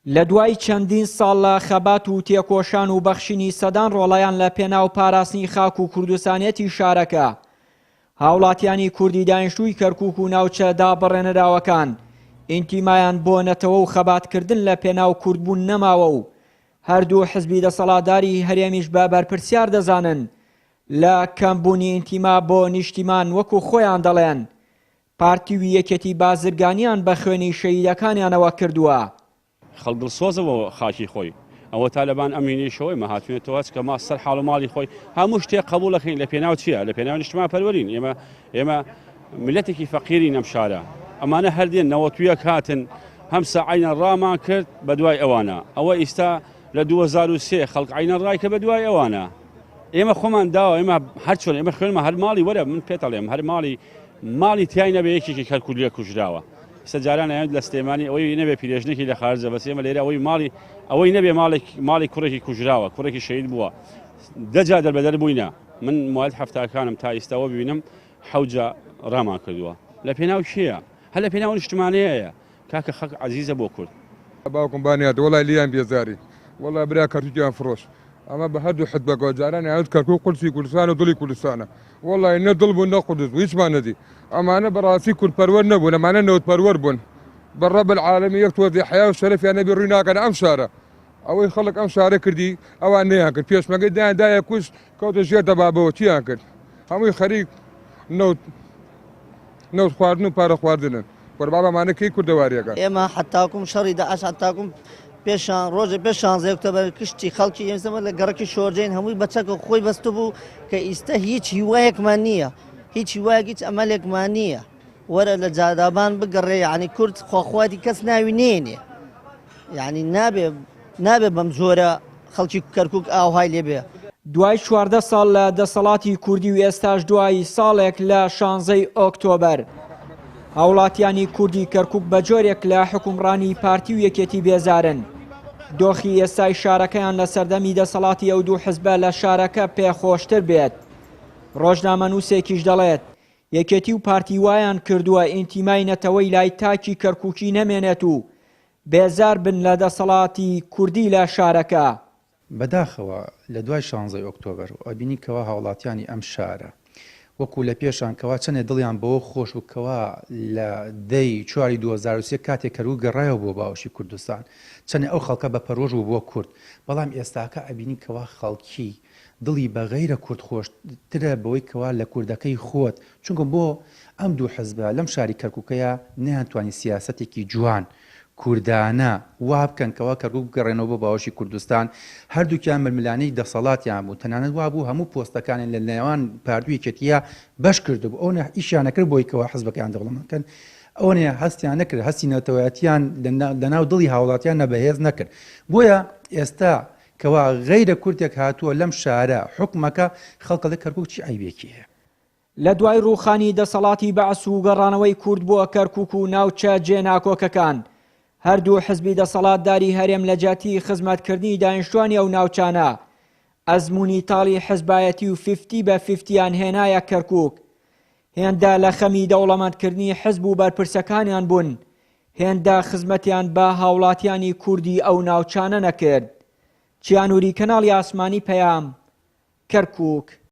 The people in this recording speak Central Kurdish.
لە دوای چەندین ساڵ لە خەبات و تێکۆشان و بەخشینی سەدان ڕۆڵەیان لە پێناو پاراستنی خاک و کوردستانیەتی شارەکە، هاوڵاتیانی کوردی دانیشتووی کەرکووک و ناوچە دابڕێنەراوەکان ئینتیمایان بۆ نەتەوە و خەباتکردن لە پێناو کوردبوون نەماوە و هەردوو حزبی دەسەڵاتداری هەرێمیش بە بەرپرسیار دەزانن لە کەمبوونی ئینتیما بۆ نیشتیمان وەکو خۆیان دەڵێن پارتی و یەکێتی بازرگانیان بە خوێنی شەهیدەکانیانەوە کردووە. خەڵدڵسۆزەوە خاکی خۆی ئەوە تالەبان ئەمینیشەوەی مەهاتوێتەوە کەما سەر حاڵ و ماڵی خۆی هەموو شتێک قبوڵەکەین لە پێناو چییە؟ لە پێناو نیشتمان پەروەرین ئێمە ملەتێکی فەقیری نەم شارە ئەمانە هەردێن نەوەتویەک هاتن هەم سەعینە ڕامان کرد بە دوای ئەوانە ئەوە ئێستا لە 2003 خەڵک عینە ڕایکە بە دوای ئەوانە ئێمە خۆمان داوە ئێمە هەر چۆن ئێمە خوێنمە هەر ماڵی وەرە من پێتەڵێم هەر ماڵی تیای نەبێ یەکێکی کەرکولیە کوژراوە سەجاران لە سلێمانی ئەوەی نەبێ پیرێژنێکی لە خارجە بەس ئێمە لێرە ئەوەی نەبێ ماڵی کوڕێکی کوژراوە کوڕێکی شەهید بووە دەجا دەربەدەر بووینە من موالد هەفتاکانم تا ئێستاوە ببینم حەوجە ڕامان کردووە لە پێناو کێیە هەر لە پێناو نیشتمانەیە کاکە خەک عەزیزە بۆ کورد باوکم بانیات وڵای لیان بێزاری وڵای برا کەرکووکیان فرۆش ئەمە بە هەردوو حزبەکەوە جاران یانوت کەرکووک قورسی کوردستان و دڵی کوردستانە وڵای نە دڵ بوون نە قودس بوو هیچمان نەدی ئەمانە بەڕاستی کوردپەروەر نەبوون ئەمانە نەوتپەروەر بوون بەڕەب العالەمی یەک تۆزی حیا و شەرەفیان نەبی ڕووی ناکەن ئەم شارە ئەوەی خەڵک ئەم شارە کردی ئەوان نەیان کرد پێشمەگەی دایە کوش کەوتە ژێر دەبابەوە چیان کرد هەمووی خەریک نەوت خواردن و پارە خواردنن وەربابەمانە کەی کوردەواریەکە ئێمە حتاکوم شەڕی داعش حتاکوم پێشان ڕۆژە پێش 16 ئۆکتۆبەر کشتی خەڵکی ئێمە لە گەڕەکی شۆرجین هەمووی بەچەکە خۆی بەستو بوو کە ئیستا هیچ هیوایەکمان نییە هیچ هیوایەک هیچ ئەمەلێکمان نییە وەرە لە جادابان بگەڕێ یعنی کورد خواخواتی کەس ناوی نێنێ یعنی نابێ بەم جۆرە خەڵکی کەرکووک ئاوهای لێبێ. دوای 14 ساڵ لە دەسەڵاتی کوردی و ئێستاش دوای ساڵێک لە 16 ئۆکتۆبەر هاوڵاتیانی کوردی کەرکووک بە جۆرێک لە حکومڕانی پارتی و یەکێتی بێزارن. دۆخی ئێستای شارەکەیان لە سەردەمی دەسەڵاتی ئەو دوو حزبە لە شارەکە پێخۆشتر بێت. ڕۆژنامە نووسێکیش دەڵێت یەکێتی و پارتی وایان کردووە ئینتیمای نەتەوەی لای تاکی کەرکووکی نەمێنێت و بێزار بن لە دەسەڵاتی کوردی لە شارەکە. بەداخەوە لە دوای 16 ئۆکتۆبەر ئەبینی کەوا هاوڵاتیانی ئەم شارە وەکو لە پێشان کەوا چەندێ دڵیان بەوە خۆش و کەوا لە دەی 4 2023 کاتێک کەرکووک گەڕایەوە بۆ باوەشی کوردستان چەندێ ئەو خەڵکە بە پەرۆژ بوو بۆ کورد بەڵام ئێستاکە ئەبینی کەوا خەڵکی دڵی بە غەیرە کورد خۆشترە بەوەی کەوا لە کوردەکەی خۆت چونکە بۆ ئەم دوو حزبە لەم شاری کەرکووکەیە نەیانتوانی سیاسەتێکی جوان کوردانە وا بکەن کەوا کەرکووک بگەڕێنەوە بۆ باوەشی کوردستان هەردووکیان ململانەی دەسەڵاتیان بوو تەنانەت وا بوو هەموو پۆستەکانی لە نێوان پاردووی یەکێتیە بەش کردبوو ئەو ئیشیان نەکرد بۆی کەوا حزبەکان دەوڵەمەندکەن ئەوە نیە هەستیان نەکرد هەستی نەتەوەیەتیان لەناو دڵی هاوڵاتیان نەبەهێز نەکرد بۆیە ئێستا کەوا غەیرە کوردێک هاتووە لەم شارە حکومەکە خەڵکە لە کەرکووک چی عیبێکی هەیە. لە دوای ڕووخانی دەسەڵاتی بەعس و گەڕانەوەی کورد بووە کەرکووک و ناوچە جێناکۆکەکان هەردوو حزبی دەسەڵاتداری هەرێم لە جاتی خزمەتکردنی دانیشتوانی ئەو ناوچانە ئەزموونی تاڵی حزبایەتی و 50 بە 50یان هێنایە کەرکووک هێندە لە خەمی دەوڵەمەندکردنی حزب و بەرپرسەکانیان بوون هێندە خزمەتیان بە هاوڵاتیانی کوردی ئەو ناوچانە نەکرد. چیانووری کەناڵی ئاسمانی پەیام کەرکووک.